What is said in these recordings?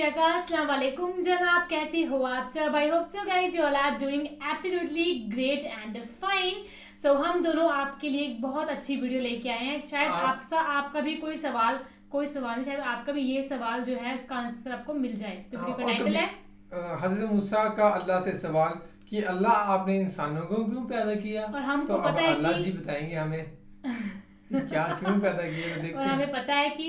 वबरकातुहू। अस्सलाम वालेकुम जनाब, कैसे हो आप सब? I hope so guys you all are doing absolutely great and fine. सो हम दोनों आपके लिए एक बहुत अच्छी वीडियो लेके आए हैं। शायद आपका भी कोई सवाल नहीं, शायद आपका भी ये सवाल जो है उसका आंसर आपको मिल जाए। तो वीडियो का टाइटल है हज़रत मूसा का अल्लाह से सवाल कि अल्लाह आपने इंसानों को क्यों पैदा किया। और हमको तो पता है अल्लाह कि जी बताएंगे हमें कि क्या क्यों पैदा किया। तो देखते और हमें पता है कि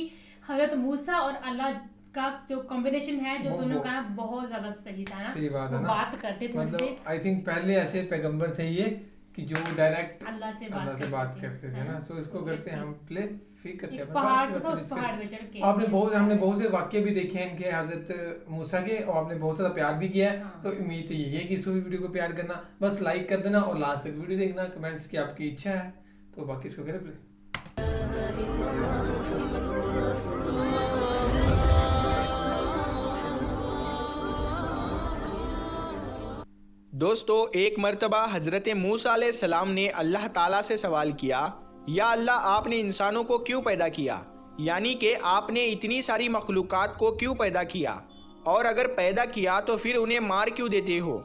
हज़रत मूसा और अल्लाह का जो कॉम्बिनेशन है जो दोनों का बहुत ज्यादा सही था ना। सही बात है ना, बात करते थे उनसे। आई थिंक पहले ऐसे पैगंबर थे ये कि जो डायरेक्ट अल्लाह से बात करते थे ना। सो इसको करते हैं हम प्ले फिर करते हैं पहाड़ से, तो उस पहाड़ पे चढ़ के हमने बहुत से वाक्य भी देखे हैं इनके हजरत मूसा के, और आपने बहुत ज्यादा प्यार भी किया है। हाँ। तो उम्मीद तो यही है कि इस वीडियो को प्यार करना, बस लाइक कर देना और लास्ट तक वीडियो देखना। कमेंट्स की आपकी इच्छा है तो बाकी इसको करें प्ले। दोस्तों, एक मर्तबा हज़रत मूसा अलैहिस्सलाम ने अल्लाह ताला से सवाल किया, या अल्लाह आपने इंसानों को क्यों पैदा किया, यानी कि आपने इतनी सारी मखलूक़ात को क्यों पैदा किया, और अगर पैदा किया तो फिर उन्हें मार क्यों देते हो,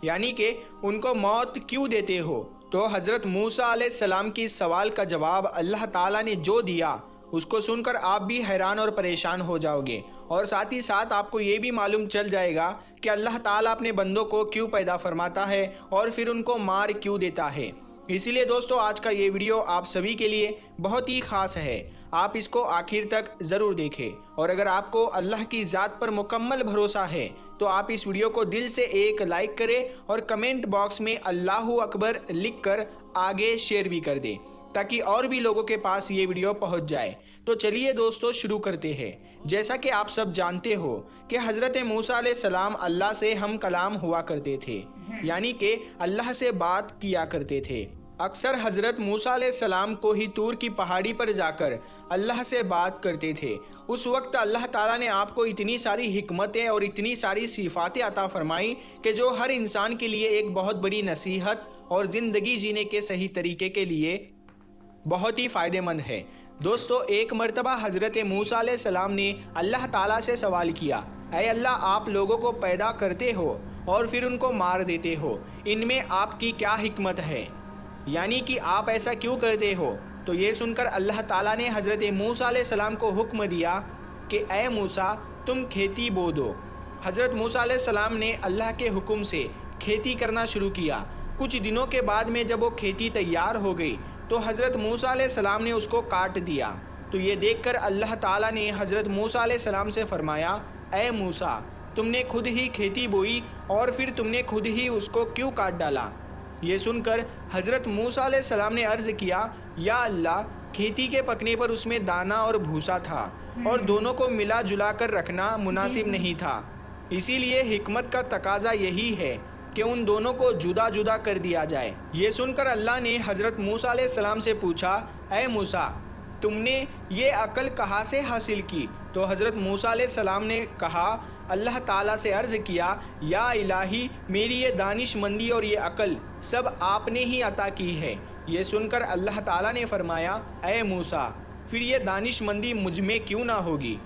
यानी कि उनको मौत क्यों देते हो। तो हज़रत मूसा अलैहिस्सलाम की इस सवाल का जवाब अल्लाह ताला ने जो दिया उसको सुनकर आप भी हैरान और परेशान हो जाओगे, और साथ ही साथ आपको ये भी मालूम चल जाएगा कि अल्लाह ताला अपने बंदों को क्यों पैदा फरमाता है और फिर उनको मार क्यों देता है। इसीलिए दोस्तों, आज का ये वीडियो आप सभी के लिए बहुत ही ख़ास है। आप इसको आखिर तक ज़रूर देखें, और अगर आपको अल्लाह की ज़ात पर मुकम्मल भरोसा है तो आप इस वीडियो को दिल से एक लाइक करें और कमेंट बॉक्स में अल्लाहू अकबर लिख कर आगे शेयर भी कर दें, ताकि और भी लोगों के पास ये वीडियो पहुंच जाए। तो चलिए दोस्तों, शुरू करते हैं। जैसा कि आप सब जानते हो कि हज़रत मूसा अलैहिस्सलाम अल्लाह से हम कलाम हुआ करते थे, यानी कि अल्लाह से बात किया करते थे। अक्सर हज़रत मूसा अलैहिस्सलाम को ही तूर की पहाड़ी पर जाकर अल्लाह से बात करते थे। उस वक्त अल्लाह ताला ने आपको इतनी सारी हिकमतें और इतनी सारी सिफ़ातें अता फरमाई कि जो हर इंसान के लिए एक बहुत बड़ी नसीहत और ज़िंदगी जीने के सही तरीके के लिए बहुत ही फ़ायदेमंद है। दोस्तों, एक मर्तबा हज़रत मूसा अलैहिस्सलाम ने अल्लाह ताला से सवाल किया, ऐ अल्लाह, आप लोगों को पैदा करते हो और फिर उनको मार देते हो, इनमें आपकी क्या हिकमत है, यानी कि आप ऐसा क्यों करते हो। तो ये सुनकर अल्लाह ताला ने हज़रत मूसा अलैहिस्सलाम को हुक्म दिया कि ऐ मूसा, तुम खेती बो दो। हज़रत मूसा अलैहिस्सलाम ने अल्लाह के हुक्म से खेती करना शुरू किया। कुछ दिनों के बाद में जब वो खेती तैयार हो गई तो हज़रत मूसा अलैहिस्सलाम ने उसको काट दिया। तो ये देखकर अल्लाह ताला ने हज़रत मूसा अलैहिस्सलाम से फरमाया, ऐ मूसा, तुमने खुद ही खेती बोई और फिर तुमने खुद ही उसको क्यों काट डाला। ये सुनकर हज़रत मूसा अलैहिस्सलाम ने अर्ज़ किया, या अल्लाह, खेती के पकने पर उसमें दाना और भूसा था और दोनों को मिला जुला कर रखना मुनासिब नहीं था, इसीलिए हिकमत का तकाजा यही है कि उन दोनों को जुदा जुदा कर दिया जाए। ये सुनकर अल्लाह ने हज़रत मूसा अलैहिस्सलाम से पूछा, ऐ मूसा, तुमने ये अकल कहाँ से हासिल की। तो हज़रत मूसा अलैहिस्सलाम ने कहा, अल्लाह ताला से अर्ज़ किया, या इलाही, मेरी ये दानिशमंदी और ये अकल सब आपने ही अता की है। ये सुनकर अल्लाह ताला ने फरमाया, ऐ मूसा, फिर ये दानिशमंदी मुझ में क्यों ना होगी।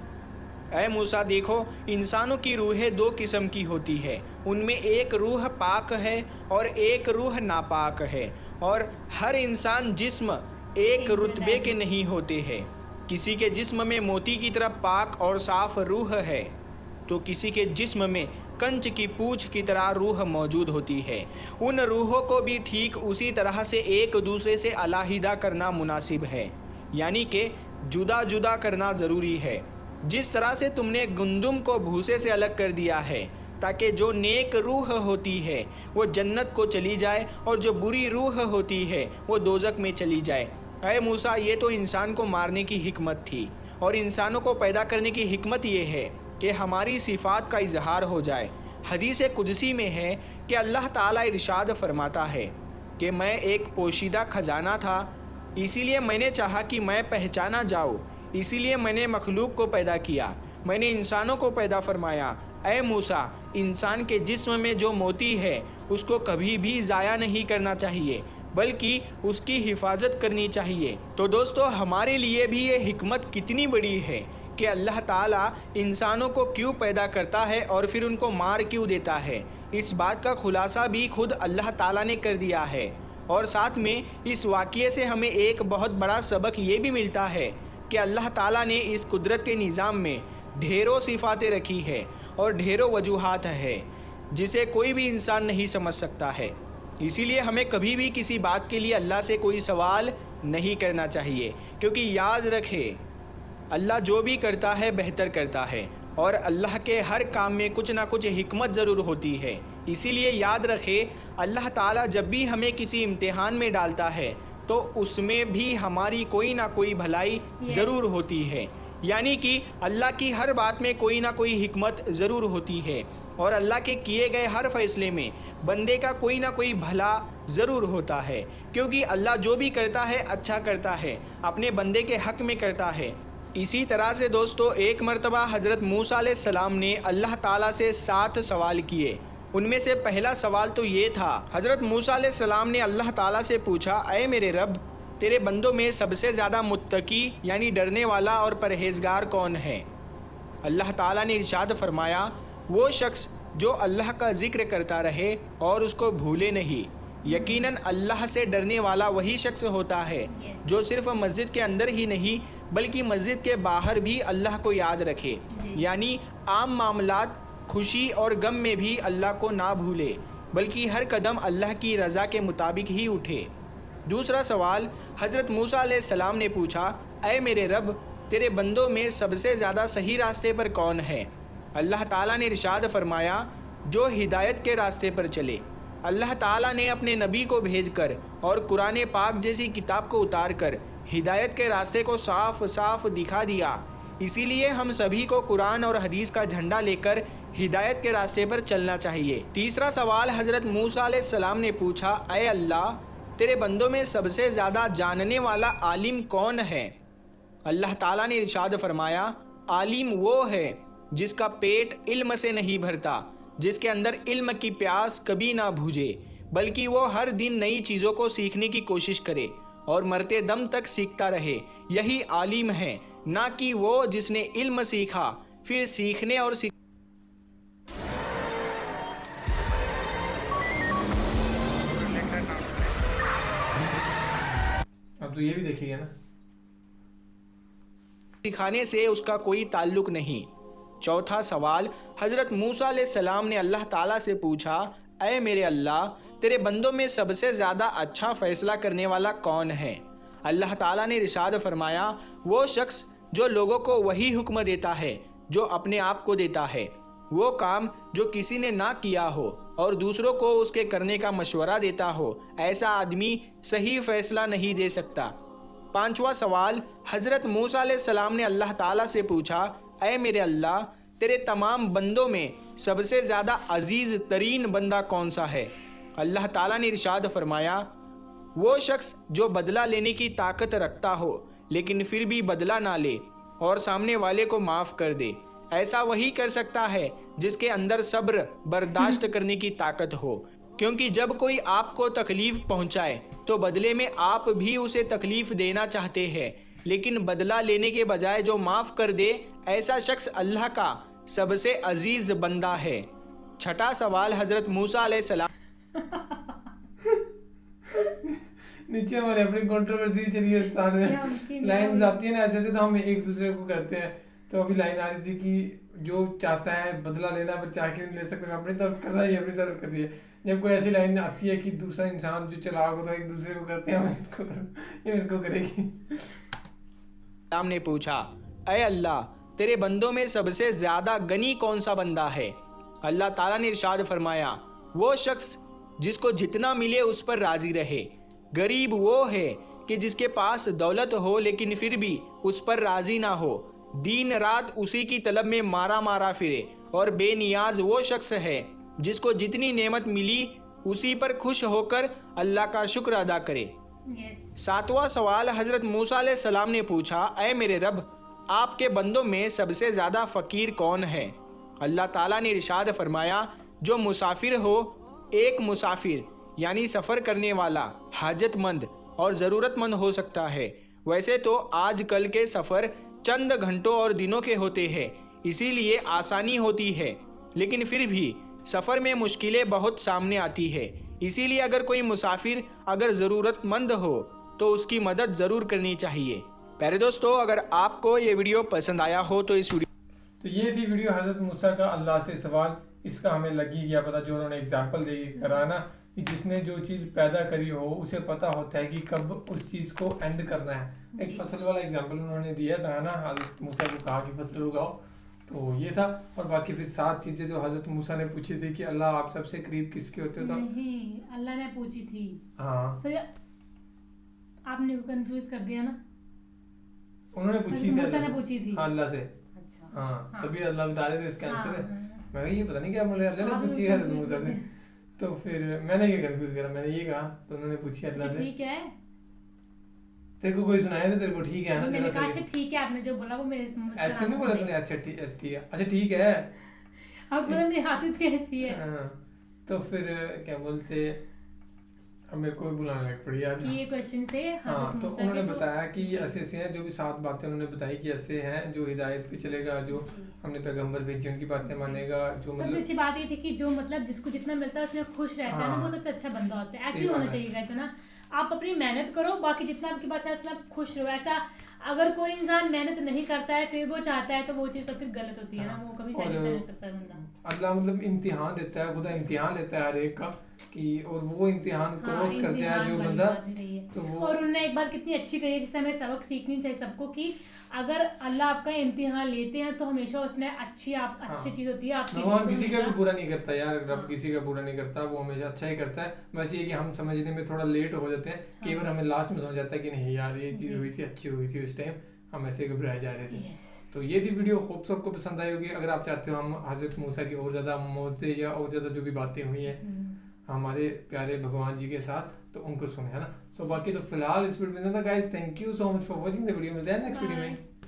ऐ मूसा, देखो, इंसानों की रूहें दो किस्म की होती है, उनमें एक रूह पाक है और एक रूह नापाक है, और हर इंसान जिस्म एक रुतबे के नहीं होते हैं। किसी के जिस्म में मोती की तरह पाक और साफ़ रूह है, तो किसी के जिस्म में कंच की पूँछ की तरह रूह मौजूद होती है। उन रूहों को भी ठीक उसी तरह से एक दूसरे से अलहदा करना मुनासिब है, यानी कि जुदा जुदा करना ज़रूरी है। जिस तरह से तुमने गंदुम को भूसे से अलग कर दिया है ताकि जो नेक रूह होती है वो जन्नत को चली जाए और जो बुरी रूह होती है वो दोज़ख में चली जाए। ऐ मूसा, ये तो इंसान को मारने की हिकमत थी, और इंसानों को पैदा करने की हिकमत ये है कि हमारी सिफ़ात का इजहार हो जाए। हदीस कुदसी में है कि अल्लाह ताला इरशाद फरमाता है कि मैं एक पोशीदा ख़जाना था, इसीलिए मैंने चाहा कि मैं पहचाना जाऊँ, इसीलिए मैंने मखलूक को पैदा किया, मैंने इंसानों को पैदा फरमाया। ऐ मूसा, इंसान के जिस्म में जो मोती है उसको कभी भी ज़ाया नहीं करना चाहिए, बल्कि उसकी हिफाजत करनी चाहिए। तो दोस्तों, हमारे लिए भी ये हिकमत कितनी बड़ी है کہ اللہ تعالیٰ انسانوں کو کیوں پیدا کرتا ہے اور پھر ان کو مار کیوں دیتا ہے، اس بات کا خلاصہ بھی خود اللہ تعالیٰ نے کر دیا ہے۔ اور ساتھ میں اس واقعے سے ہمیں ایک بہت بڑا سبق یہ بھی ملتا ہے کہ اللہ تعالیٰ نے اس قدرت کے نظام میں ڈھیروں صفاتیں رکھی ہے اور ڈھیروں وجوہات ہے جسے کوئی بھی انسان نہیں سمجھ سکتا ہے۔ اسی لیے ہمیں کبھی بھی کسی بات کے لیے اللہ سے کوئی سوال نہیں کرنا چاہیے، کیونکہ یاد رکھے اللہ جو بھی کرتا ہے بہتر کرتا ہے اور اللہ کے ہر کام میں کچھ نہ کچھ حکمت ضرور ہوتی ہے۔ اسی لیے یاد رکھے اللہ تعالیٰ جب بھی ہمیں کسی امتحان میں ڈالتا ہے تو اس میں بھی ہماری کوئی نہ کوئی بھلائی ضرور ہوتی ہے، یعنی کہ اللہ کی ہر بات میں کوئی نہ کوئی حکمت ضرور ہوتی ہے اور اللہ کے کیے گئے ہر فیصلے میں بندے کا کوئی نہ کوئی بھلا ضرور ہوتا ہے، کیونکہ اللہ جو بھی کرتا ہے اچھا کرتا ہے، اپنے بندے کے حق میں کرتا ہے۔ اسی طرح سے دوستو ایک مرتبہ حضرت موسیٰ علیہ السلام نے اللہ تعالیٰ سے 7 سوال کیے۔ ان میں سے پہلا سوال تو یہ تھا، حضرت موسیٰ علیہ السلام نے اللہ تعالیٰ سے پوچھا، اے میرے رب، تیرے بندوں میں سب سے زیادہ متقی یعنی ڈرنے والا اور پرہیزگار کون ہے؟ اللہ تعالیٰ نے ارشاد فرمایا، وہ شخص جو اللہ کا ذکر کرتا رہے اور اس کو بھولے نہیں۔ یقیناً اللہ سے ڈرنے والا وہی شخص ہوتا ہے جو صرف مسجد کے اندر ہی نہیں بلکہ مسجد کے باہر بھی اللہ کو یاد رکھے، یعنی عام معاملات، خوشی اور غم میں بھی اللہ کو نہ بھولے بلکہ ہر قدم اللہ کی رضا کے مطابق ہی اٹھے۔ دوسرا سوال حضرت موسیٰ علیہ السلام نے پوچھا، اے میرے رب، تیرے بندوں میں سب سے زیادہ صحیح راستے پر کون ہے؟ اللہ تعالیٰ نے ارشاد فرمایا، جو ہدایت کے راستے پر چلے۔ اللہ تعالیٰ نے اپنے نبی کو بھیج کر اور قرآن پاک جیسی کتاب کو اتار کر ہدایت کے راستے کو صاف صاف دکھا دیا۔ اسی لیے ہم سبھی کو قرآن اور حدیث کا جھنڈا لے کر ہدایت کے راستے پر چلنا چاہیے۔ تیسرا سوال حضرت موسیٰ علیہ السلام نے پوچھا، اے اللہ، تیرے بندوں میں سب سے زیادہ جاننے والا عالم کون ہے؟ اللہ تعالیٰ نے ارشاد فرمایا، عالم وہ ہے جس کا پیٹ علم سے نہیں بھرتا، جس کے اندر علم کی پیاس کبھی نہ بجھے، بلکہ وہ ہر دن نئی چیزوں کو سیکھنے کی کوشش کرے اور مرتے دم تک سیکھتا رہے، یہی عالم ہے، نہ کہ وہ جس نے علم سیکھا پھر سیکھنے اور اب تو یہ بھی دیکھیے گا نا، سکھانے سے اس کا کوئی تعلق نہیں۔ چوتھا سوال حضرت موسیٰ علیہ السلام نے اللہ تعالیٰ سے پوچھا، اے میرے اللہ، تیرے بندوں میں سب سے زیادہ اچھا فیصلہ کرنے والا کون ہے؟ اللہ تعالیٰ نے ارشاد فرمایا، وہ شخص جو لوگوں کو وہی حکم دیتا ہے جو اپنے آپ کو دیتا ہے، وہ کام جو کسی نے نہ کیا ہو اور دوسروں کو اس کے کرنے کا مشورہ دیتا ہو، ایسا آدمی صحیح فیصلہ نہیں دے سکتا۔ پانچواں سوال حضرت موسیٰ علیہ السلام نے اللہ تعالیٰ سے پوچھا، اے میرے اللہ، تیرے تمام بندوں میں سب سے زیادہ عزیز ترین بندہ کون سا ہے؟ اللہ تعالیٰ نے ارشاد فرمایا، وہ شخص جو بدلہ لینے کی طاقت رکھتا ہو لیکن پھر بھی بدلہ نہ لے اور سامنے والے کو معاف کر دے، ایسا وہی کر سکتا ہے جس کے اندر صبر برداشت کرنے کی طاقت ہو، کیونکہ جب کوئی آپ کو تکلیف پہنچائے تو بدلے میں آپ بھی اسے تکلیف دینا چاہتے ہیں، لیکن بدلہ لینے کے بجائے جو معاف کر دے، ایسا شخص اللہ کا سب سے عزیز بندہ ہے۔ چھٹا سوال حضرت موسیٰ علیہ السلام نیچے ہمارے اپنی کنٹروورسی چلی ہے، استاد میں لائنز آتی ہیں نا ایسے تو ہم ایک دوسرے کو کرتے ہیں۔ تو ابھی لائن آ رہی تھی کہ جو چاہتا ہے بدلہ لینا پر چاہ کے نہیں لے سکتا، اپنی طرف کر رہا ہے، اپنی طرف کر رہی ہے۔ جب کوئی ایسی لائن آتی ہے کہ دوسرا انسان جو چلا ہوگا تو ایک دوسرے کو کرتے ہیں، اس کو یہ میرے کو کرے گی۔ ہم نے پوچھا، اے اللہ، تیرے بندوں میں سب سے زیادہ غنی کون سا بندہ ہے؟ اللہ تعالیٰ نے ارشاد فرمایا، وہ شخص جس کو جتنا ملے اس پر راضی رہے۔ غریب وہ ہے کہ جس کے پاس دولت ہو لیکن پھر بھی اس پر راضی نہ ہو، دن رات اسی کی طلب میں مارا مارا پھرے، اور بے نیاز وہ شخص ہے جس کو جتنی نعمت ملی اسی پر خوش ہو کر اللہ کا شکر ادا کرے۔ ساتواں سوال حضرت موسیٰ علیہ السلام نے پوچھا، اے میرے رب، آپ کے بندوں میں سب سے زیادہ فقیر کون ہے؟ اللہ تعالیٰ نے ارشاد فرمایا، جو مسافر ہو، ایک مسافر یعنی سفر کرنے والا حاجت مند اور ضرورت مند ہو سکتا ہے۔ ویسے تو آج کل کے سفر चंद घंटों और दिनों के होते हैं, इसीलिए आसानी होती है, लेकिन फिर भी सफ़र में मुश्किलें बहुत सामने आती है। इसीलिए अगर कोई मुसाफिर अगर ज़रूरतमंद हो तो उसकी मदद ज़रूर करनी चाहिए। प्यारे दोस्तों, अगर आपको ये वीडियो पसंद आया हो तो इस वीडियो तो ये थी वीडियो हज़रत मूसा का अल्लाह से सवाल। इसका हमें लगी गया पता, जो उन्होंने एग्जाम्पल दे करा ना, कि जिसने जो चीज़ पैदा करी हो उसे पता होता है कि कब उस चीज़ को एंड करना है। एक फसल वाला एग्जाम्पल उन्होंने दिया था ना, हज़रत मूसा को कहा कि फसल उगाओ, तो ये था। और बाकी फिर 7 चीज़ें जो हज़रत मूसा ने पूछी थी कि अल्लाह आप सबसे करीब किसके होते हो, तो नहीं अल्लाह ने पूछी थी। हाँ सो आपने कंफ्यूज कर दिया ना, उन्होंने पूछी थी, मूसा ने पूछी थी अल्लाह से। अच्छा हाँ तभी अल्लाह बता रहे थे इसका आंसर है। मैं कहा ये पता नहीं क्या बोले, अल्लाह ने आपने पूछी है confuse मूसा कर से। दिया। तो फिर मैंने ये कंफ्यूज करा, मैंने ये कहा तो उन्होंने पूछी अल्लाह से। ठीक है, तेरे को कोई सुनाया तो तेरे को ठीक है ना, मैंने जरा कहा से अच्छा ठीक है, आपने जो बोला वो मेरे ऐसे नहीं बोला तूने, अच्छा ठीक है, अच्छा ठीक है। अब बोला मेरी हाथी थी ऐसी है हाँ, तो फिर क्या बोलते, अब मेरे को भी बुलाने लग पड़ी यार। कि ये क्वेश्चन से हाँ हज़रत तो मूसा उन्होंने के बताया कि ऐसे ऐसे हैं, जो भी 7 बातें उन्होंने बताई कि ऐसे हैं जो हिदायत पे चलेगा, जो हमने पैगंबर भेजे उनकी बातें मानेगा, जो सबसे मतलब अच्छी बात ये थी कि जो मतलब जिसको जितना मिलता है उसमें खुश रहता है ना, वो सबसे अच्छा बंदा होता है। ऐसे ही होना चाहिए कहते ना, आप अपनी मेहनत करो, बाकी जितना आपके पास है उसमें आप खुश रहो। ऐसा अगर कोई इंसान मेहनत नहीं करता है फिर वो चाहता है तो वो चीज़ तो फिर गलत होती है ना, वो कभी सैटिस्फाई नहीं हो सकता बंदा। अल्लाह मतलब इम्तिहान देता है, खुदा इम्तिहान लेता है हर एक का कि, और वो इम्तिहान क्रॉस करते हैं जो बंदा, तो वो। और उन्होंने एक बात कितनी अच्छी कही है जिससे हमें सबक सीखनी चाहिए सबको, कि अगर अल्लाह आपका इम्तिहान लेते हैं तो हमेशा उसमें अच्छी चीज़ होती है आपकी। भगवान किसी का भी बुरा नहीं करता यार, रब किसी का बुरा नहीं करता, वो हमेशा अच्छा ही करता है। बस ये कि हम समझने में थोड़ा लेट हो जाते हैं, कई बार हमें लास्ट में समझ आता है कि नहीं यार ये चीज़ हुई थी, अच्छी हुई थी उस टाइम, हम ऐसे घबराए जा रहे थे। तो ये थी वीडियो, होप सबको पसंद आई होगी। अगर आप चाहते हो हम हज़रत मूसा की और ज़्यादा मौजे या और ज़्यादा जो भी बातें हुई हैं हमारे प्यारे भगवान जी के साथ, तो उनको सुने, है ना। सो बाकी तो फिलहाल इस वीडियो में guys, thank you so much for watching the video. मिलते हैं नेक्स्ट वीडियो में।